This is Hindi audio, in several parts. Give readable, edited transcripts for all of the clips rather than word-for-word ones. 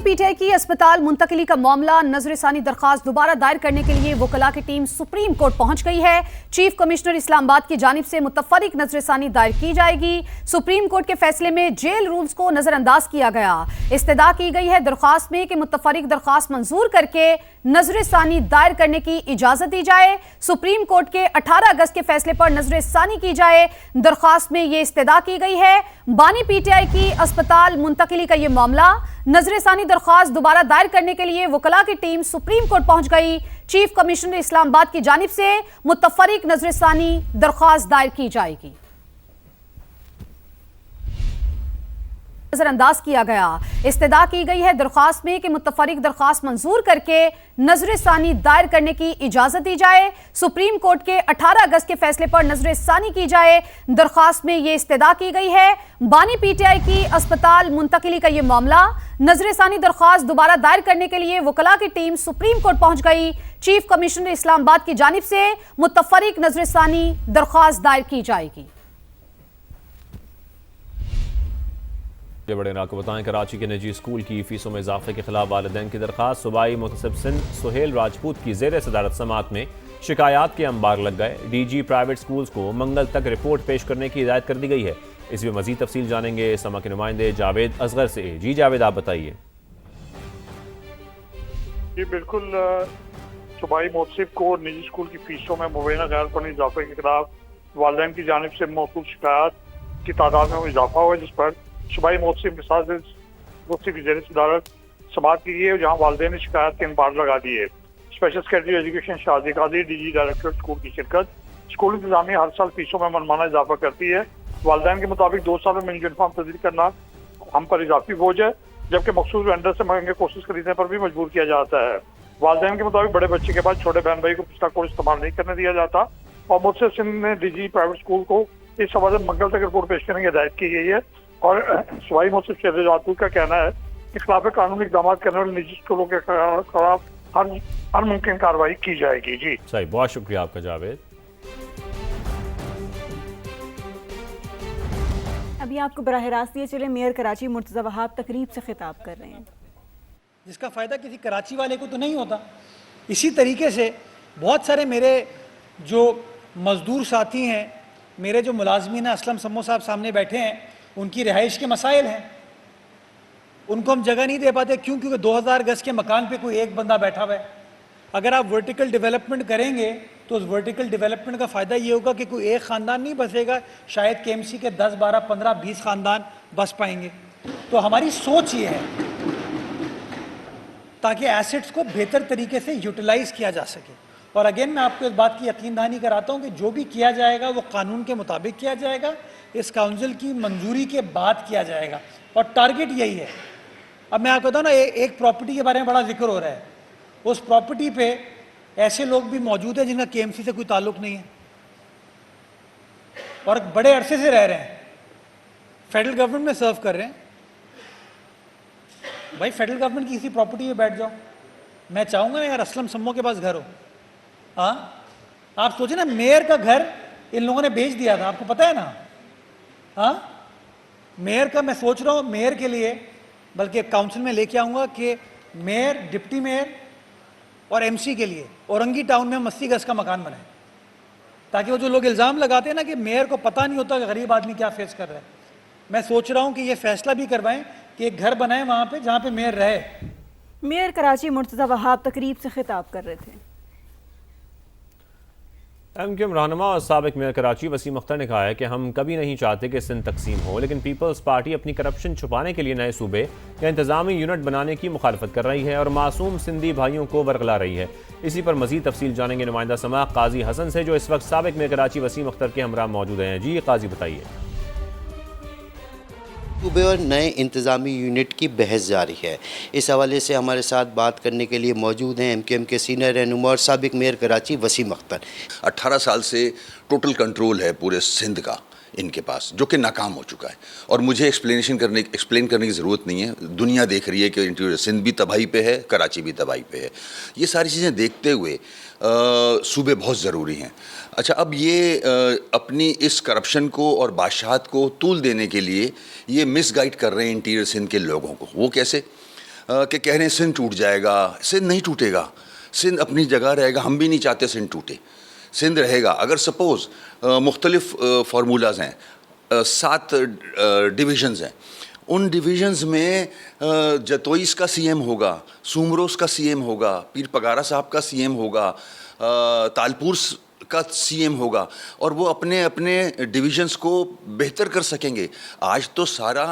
पीटीआई की अस्पताल मुंतकिली का मामला नजरसानी दरखास्त दोबारा दायर करने के लिए वकला की टीम सुप्रीम कोर्ट पहुंच गई है। चीफ कमिश्नर इस्लामाबाद की जानिब से मुतफरिक नजरसानी दायर की जाएगी। सुप्रीम कोर्ट के फैसले में जेल रूल्स को नजरअंदाज किया गया। इस्तदा की गई है दरखास्त में कि मुतफरिक दरखास्त मंजूर करके नजरसानी दायर करने की इजाजत दी जाए। सुप्रीम कोर्ट के 18 अगस्त के फैसले पर नजरसानी की जाए। दरखास्त में यह इस्तदा की गई है। बानी पीटीआई की अस्पताल मुंतकिली का यह मामला नजरसानी दरखास्त दोबारा दायर करने के लिए वकला की टीम सुप्रीम कोर्ट पहुंच गई। चीफ कमिश्नर इस्लामाबाद की जानिब से मुतफरिक नजरसानी दरखास्त दायर की जाएगी। नजरअंदाज किया गया। इस्तदा की गई है दरखास्त में कि मुतफरिक दरखास्त मंजूर करके नजरसानी दायर करने की इजाजत दी जाए। सुप्रीम कोर्ट के 18 अगस्त के फैसले पर नजरसानी की जाए। दरखास्त में यह इस्तदा की गई है। बानी पीटीआई की अस्पताल मुंतकिली का यह मामला नजरसानी दरखास्त दोबारा दायर करने के लिए वकला की टीम सुप्रीम कोर्ट पहुंच गई। चीफ कमिश्नर इस्लामाबाद की जानिब से मुतफरिक नजरसानी दरखास्त दायर की जाएगी। बड़े आपको बताएं, कराची के निजी स्कूल की फीसों में इजाफे के खिलाफ वालिदैन की दरखास्त। सूबाई मुतसिब सिंध सुहेल राजपूत की जेर सदारत समात में शिकायत के अंबार लग गए। डीजी प्राइवेट स्कूल्स को मंगल तक रिपोर्ट पेश करने की हिदायत कर दी गई है। इसमें मजीद तफसील जानेंगे समा के नुमाइंदे जावेद असगर से। जी जावेद, आप बताइए। जी बिल्कुल, सूबाई मुतसिब को निजी स्कूल की फीसों में मुबैना गैर कानूनी इजाफे के खिलाफ वालिदैन की जानिब से मौसूल शिकायत की तादाद में इजाफा हुआ, जिस पर सूबाई मुतसिब मुफ्ती की जेर सदारत समात की गई है, जहाँ वालिदैन ने शिकायत के अंबार लगा दिए। स्पेशल सेक्रेटरी एजुकेशन शादी कादी, डीजी डायरेक्टर स्कूल की शिरकत। स्कूल इंतजामिया हर साल फीसों में मनमाना इजाफा करती है। वालिदैन के मुताबिक 2 सालों में यूनिफॉर्म तब्दील करना हम पर इजाफी बोझ है, जबकि मखसूस वेंडर से महंगे कोर्सेज खरीदने पर भी मजबूर किया जाता है। वालिदैन के मुताबिक बड़े बच्चे के बाद छोटे बहन भाई को पिछला कोर्स इस्तेमाल नहीं करने दिया जाता। और मुझसे सिंध ने डीजी प्राइवेट स्कूल को इस हवाले से मंगल तक रिपोर्ट पेश करने की हिदायत की गई है। और सूबाई मुतसिब शेर राजपूत का कहना है कि खिलाफ कानूनी इकदाम करने वाले निजी स्कूलों के खिलाफ हर मुमकिन कार्रवाई की जाएगी। जी सही, बहुत शुक्रिया आपका जावेद। अभी आपको बराह रास्त ये चले, मेयर कराची मुर्तज़ा वहाब तकरीब से खिताब कर रहे हैं, जिसका फ़ायदा किसी कराची वाले को तो नहीं होता। इसी तरीके से बहुत सारे मेरे जो मज़दूर साथी हैं, मेरे जो मुलाजमीन हैं, असलम सम्मो साहब सामने बैठे हैं, उनकी रिहाइश के मसाइल हैं। उनको हम जगह नहीं दे पाते। क्यों? क्योंकि 2000 गज के मकान पे कोई एक बंदा बैठा हुआ है। अगर आप वर्टिकल डेवलपमेंट करेंगे तो उस वर्टिकल डेवलपमेंट का फ़ायदा ये होगा कि कोई एक ख़ानदान नहीं बसेगा, शायद KMC के 10, 12, 15, 20 ख़ानदान बस पाएंगे। तो हमारी सोच ये है ताकि एसेट्स को बेहतर तरीके से यूटिलाइज़ किया जा सके। और अगेन मैं आपको इस बात की यकीन दहानी कराता हूँ कि जो भी किया जाएगा वो कानून के मुताबिक किया जाएगा, इस काउंसिल की मंजूरी के बाद किया जाएगा, और टारगेट यही है। अब मैं आपको बताऊँ ना, एक प्रॉपर्टी के बारे में बड़ा जिक्र हो रहा है। उस प्रॉपर्टी पे ऐसे लोग भी मौजूद हैं जिनका KMC से कोई ताल्लुक नहीं है और बड़े अरसे से रह रहे हैं, फेडरल गवर्नमेंट में सर्व कर रहे हैं। भाई फेडरल गवर्नमेंट की किसी प्रॉपर्टी पे बैठ जाओ। मैं चाहूँगा यार असलम सम्मो के पास घर हो। हाँ, आप सोचे ना, मेयर का घर इन लोगों ने बेच दिया था, आपको पता है ना। हाँ, मेयर का मैं सोच रहा हूँ, मेयर के लिए बल्कि काउंसिल में लेके आऊँगा कि मेयर, डिप्टी मेयर और MC के लिए औरंगी टाउन में 80 गज का मकान बनाए, ताकि वो जो लोग इल्ज़ाम लगाते हैं ना कि मेयर को पता नहीं होता कि गरीब आदमी क्या फेस कर रहा है, मैं सोच रहा हूँ कि ये फैसला भी करवाएं कि एक घर बनाएं वहाँ पे जहाँ पे मेयर रहे। मेयर कराची मुर्तज़ा वहाब तकरीब से खिताब कर रहे थे। MQM रहनुमा और साबिक मेयर कराची वसीम अख्तर ने कहा है कि हम कभी नहीं चाहते कि सिंध तकसीम हो, लेकिन पीपल्स पार्टी अपनी करप्शन छुपाने के लिए नए सूबे या इंतजामी यूनिट बनाने की मुखालफत कर रही है और मासूम सिंधी भाइयों को वरगला रही है। इसी पर मजीद तफसील जानेंगे नुमाइंदा समा काजी हसन से, जो इस वक्त साबिक मेयर कराची वसीम अख्तर के हमरा मौजूद हैं। जी काजी, बताइए। सूबे और नए इंतज़ामी यूनिट की बहस जारी है। इस हवाले से हमारे साथ बात करने के लिए मौजूद हैं MQM के सीनियर रहनुमा और साबिक मेयर कराची वसीम अख्तर। 18 साल से टोटल कंट्रोल है पूरे सिंध का इनके पास, जो कि नाकाम हो चुका है। और मुझे एक्सप्लेन करने की ज़रूरत नहीं है। दुनिया देख रही है कि इंटीरियर सिंध भी तबाही पे है, कराची भी तबाही पे है। ये सारी चीज़ें देखते हुए सूबे बहुत ज़रूरी हैं। अच्छा, अब ये अपनी इस करप्शन को और बादशाहत को तूल देने के लिए ये मिसगाइड कर रहे हैं इंटीरियर सिंध के लोगों को। वो कैसे? कि कह रहे हैं सिंध टूट जाएगा। सिंध नहीं टूटेगा, सिंध अपनी जगह रहेगा। हम भी नहीं चाहते सिंध टूटे, सिंध रहेगा। अगर सपोज़ मुख्तलिफ फार्मूलाज हैं, 7 डिविजन्स हैं, उन डिविजन्स में जतोईस का सीएम होगा, सुमरोस का सीएम होगा, पीर पगारा साहब का सीएम होगा, तालपुर का सीएम होगा, और वो अपने अपने डिविजन्स को बेहतर कर सकेंगे। आज तो सारा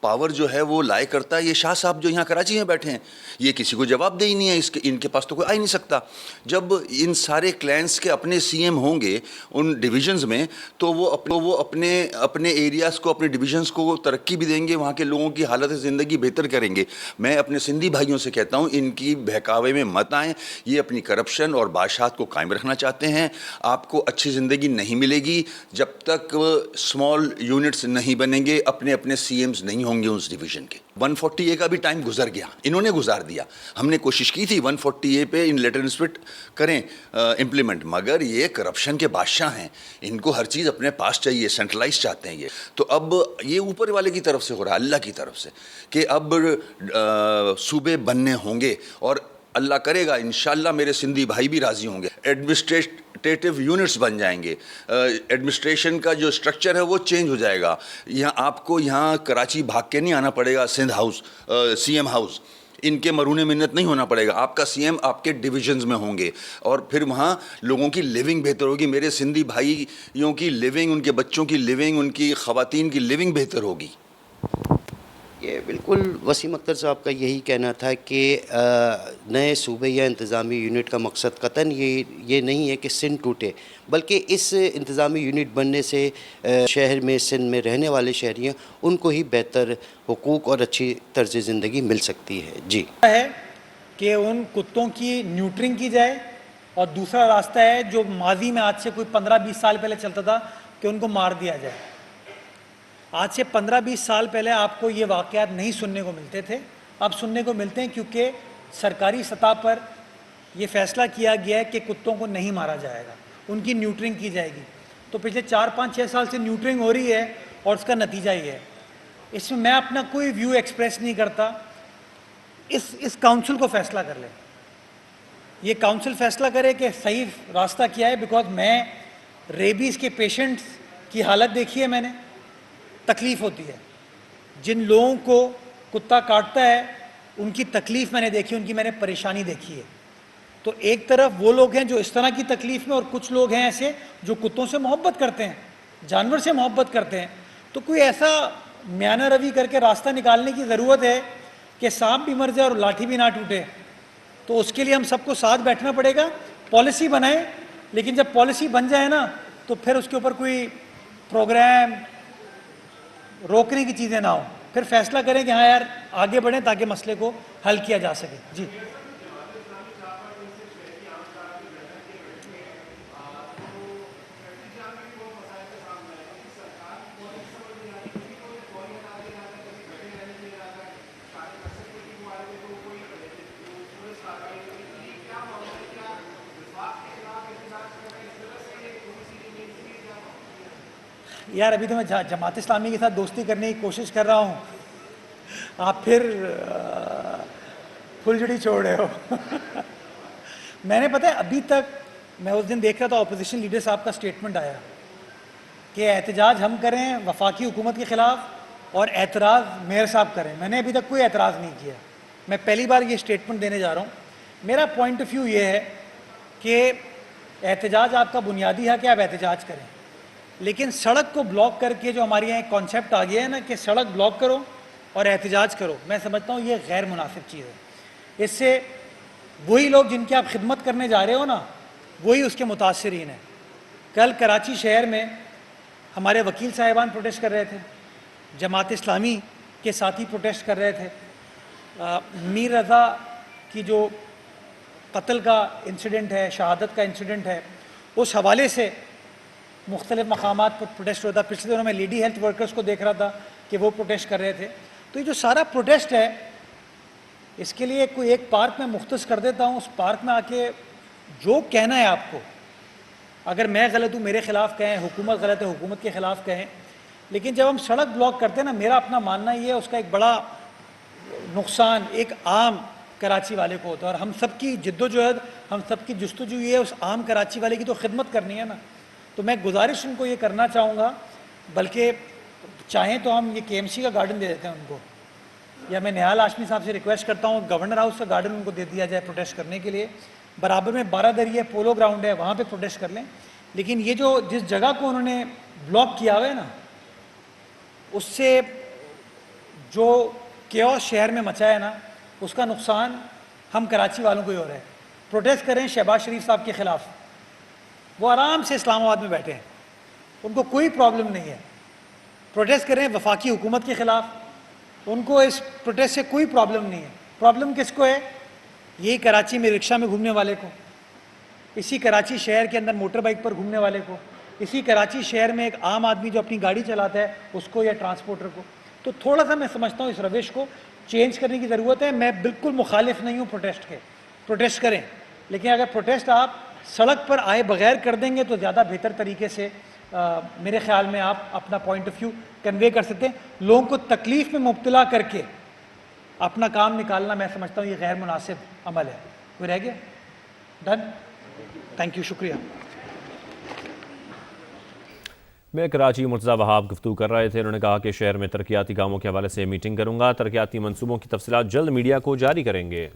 पावर जो है वो लाए करता है ये शाह साहब जो यहाँ कराची में बैठे हैं। ये किसी को जवाब दे ही नहीं है, इसके इनके पास तो कोई आ ही नहीं सकता। जब इन सारे क्लैंस के अपने सीएम होंगे उन डिविजन्स में, तो वो अपने एरियाज़ को, अपने डिविजन्स को तरक्की भी देंगे, वहाँ के लोगों की हालत ज़िंदगी बेहतर करेंगे। मैं अपने सिंधी भाइयों से कहता हूँ, इनकी बहकावे में मत आएँ। ये अपनी करप्शन और बादशाहत को कायम रखना चाहते हैं। आपको अच्छी ज़िंदगी नहीं मिलेगी जब तक स्मॉल यूनिट्स नहीं बनेंगे, अपने अपने सीएम्स नहीं होंगे उस डिवीज़न के। 140A का भी टाइम गुजर गया, इन्होंने गुजार दिया। हमने कोशिश की थी 140A पे इन लेटर स्पिट करें इम्प्लीमेंट, मगर ये करप्शन के बादशाह हैं, इनको हर चीज़ अपने पास चाहिए, सेंट्रलाइज चाहते हैं ये। तो अब ये ऊपर वाले की तरफ से हो रहा है, अल्लाह की तरफ से, कि अब सूबे बनने होंगे, और अल्लाह करेगा इंशाल्लाह मेरे सिंधी भाई भी राज़ी होंगे। एडमिनिस्ट्रेटिव यूनिट्स बन जाएंगे, एडमिनिस्ट्रेशन का जो स्ट्रक्चर है वो चेंज हो जाएगा। आपको यहाँ कराची भाग के नहीं आना पड़ेगा, सिंध हाउस, सीएम हाउस, इनके मरूने मिन्नत नहीं होना पड़ेगा। आपका सीएम आपके डिविजन्स में होंगे, और फिर वहाँ लोगों की लिविंग बेहतर होगी। मेरे सिंधी भाइयों की लिविंग, उनके बच्चों की लिविंग, उनकी ख़वातीन की लिविंग बेहतर होगी। ये बिल्कुल वसीम अख्तर साहब का यही कहना था कि नए सूबे या इंतज़ामी यूनिट का मकसद कतन ये नहीं है कि सिंध टूटे, बल्कि इस इंतज़ामी यूनिट बनने से शहर में, सिंध में रहने वाले शहरियों, उनको ही बेहतर हुकूक और अच्छी तर्ज ज़िंदगी मिल सकती है। जी है कि उन कुत्तों की न्यूट्रिंग की जाए, और दूसरा रास्ता है जो माजी में आज से कोई 15-20 साल पहले चलता था कि उनको मार दिया जाए। आज से 15-20 साल पहले आपको ये वाक़यात नहीं सुनने को मिलते थे, अब सुनने को मिलते हैं, क्योंकि सरकारी सतह पर यह फ़ैसला किया गया है कि कुत्तों को नहीं मारा जाएगा, उनकी न्यूट्रिंग की जाएगी। तो पिछले 4-5-6 साल से न्यूट्रिंग हो रही है, और उसका नतीजा ये है। इसमें मैं अपना कोई व्यू एक्सप्रेस नहीं करता, इस काउंसिल को फ़ैसला कर ले, ये काउंसिल फ़ैसला करे कि सही रास्ता क्या है। बिकॉज मैं रेबीज़ के पेशेंट्स की हालत देखी है, मैंने, तकलीफ़ होती है, जिन लोगों को कुत्ता काटता है उनकी तकलीफ़ मैंने देखी, उनकी मैंने परेशानी देखी है। तो एक तरफ वो लोग हैं जो इस तरह की तकलीफ़ में, और कुछ लोग हैं ऐसे जो कुत्तों से मोहब्बत करते हैं, जानवर से मोहब्बत करते हैं। तो कोई ऐसा म्याना रवि करके रास्ता निकालने की ज़रूरत है कि सांप भी मर जाए और लाठी भी ना टूटे। तो उसके लिए हम सबको साथ बैठना पड़ेगा, पॉलिसी बनाएं, लेकिन जब पॉलिसी बन जाए ना, तो फिर उसके ऊपर कोई प्रोग्राम रोकने की चीज़ें ना हो, फिर फैसला करें कि हाँ यार आगे बढ़ें ताकि मसले को हल किया जा सके। जी यार अभी तो मैं जमात इस्लामी के साथ दोस्ती करने की कोशिश कर रहा हूँ, आप फिर फुलझड़ी छोड़ रहे हो। मैंने, पता है, अभी तक मैं उस दिन देख रहा था, अपोजिशन लीडर साहब का स्टेटमेंट आया कि एहतजाज हम करें वफाकी हुकूमत के ख़िलाफ़ और एतराज़ मेयर साहब करें। मैंने अभी तक कोई एतराज़ नहीं किया, मैं पहली बार ये स्टेटमेंट देने जा रहा हूँ। मेरा पॉइंट ऑफ व्यू ये है कि एहतजाज आपका बुनियादी है कि आप एहतजाज करें, लेकिन सड़क को ब्लॉक करके जो हमारे यहाँ एक कॉन्सेप्ट आ गया है ना कि सड़क ब्लॉक करो और एहतजाज करो, मैं समझता हूँ ये गैर मुनासिब चीज़ है। इससे वही लोग जिनकी आप खिदमत करने जा रहे हो ना, वही उसके मुतासरीन हैं। कल कराची शहर में हमारे वकील साहिबान प्रोटेस्ट कर रहे थे, जमात इस्लामी के साथी प्रोटेस्ट कर रहे थे, मीर रज़ा की जो कत्ल का इंसिडेंट है, शहादत का इंसिडेंट है, उस हवाले से मुख्तलिफ़ मकामात पर प्रोटेस्ट होता। पिछले दिनों में लेडी हेल्थ वर्कर्स को देख रहा था कि वो प्रोटेस्ट कर रहे थे। तो ये जो सारा प्रोटेस्ट है, इसके लिए कोई एक पार्क में मुख्तस कर देता हूँ, उस पार्क में आके जो कहना है आपको, अगर मैं गलत हूँ मेरे ख़िलाफ़ कहें, हुकूमत गलत है हुकूमत के ख़िलाफ़ कहें, लेकिन जब हम सड़क ब्लॉक करते हैं ना, मेरा अपना मानना ये है, उसका एक बड़ा नुकसान एक आम कराची वाले को होता है, और हम सबकी जिद्दोजहद, हम सबकी जुस्तजू ये है उस आम कराची वाले की तो खिदमत करनी है ना। तो मैं गुजारिश उनको ये करना चाहूँगा, बल्कि चाहें तो हम ये KMC का गार्डन दे देते हैं उनको, या मैं निहाल हाशमी साहब से रिक्वेस्ट करता हूँ गवर्नर हाउस का गार्डन उनको दे दिया जाए प्रोटेस्ट करने के लिए। बराबर में 12 दरिया पोलो ग्राउंड है, वहाँ पे प्रोटेस्ट कर लें। लेकिन ये जो जिस जगह को उन्होंने ब्लॉक किया हुआ है ना, उससे जो केओस शहर में मचा है ना, उसका नुकसान हम कराची वालों को ही हो रहा है। प्रोटेस्ट करें शहबाज शरीफ साहब के ख़िलाफ़, वो आराम से इस्लामाबाद में बैठे हैं, उनको कोई प्रॉब्लम नहीं है। प्रोटेस्ट करें वफाकी हुकूमत के ख़िलाफ़, उनको इस प्रोटेस्ट से कोई प्रॉब्लम नहीं है। प्रॉब्लम किसको है? यही कराची में रिक्शा में घूमने वाले को, इसी कराची शहर के अंदर मोटर बाइक पर घूमने वाले को, इसी कराची शहर में एक आम आदमी जो अपनी गाड़ी चलाता है उसको, या ट्रांसपोर्टर को। तो थोड़ा सा मैं समझता हूँ इस रविश को चेंज करने की ज़रूरत है। मैं बिल्कुल मुखालिफ नहीं हूँ प्रोटेस्ट के, प्रोटेस्ट करें, लेकिन अगर प्रोटेस्ट आप सड़क पर आए बगैर कर देंगे तो ज़्यादा बेहतर तरीके से मेरे ख्याल में आप अपना पॉइंट ऑफ व्यू कन्वे कर सकते हैं। लोगों को तकलीफ़ में मुब्तला करके अपना काम निकालना, मैं समझता हूँ ये गैर मुनासिब अमल है। वो रह गया? डन, थैंक यू, शुक्रिया। मेयर कराची मुर्तज़ा वहाब गुफ्तगू कर रहे थे। उन्होंने कहा कि शहर में तरक्याती कामों के हवाले से मीटिंग करूंगा, तरक्याती मंसूबों की तफसीलात जल्द मीडिया को जारी करेंगे।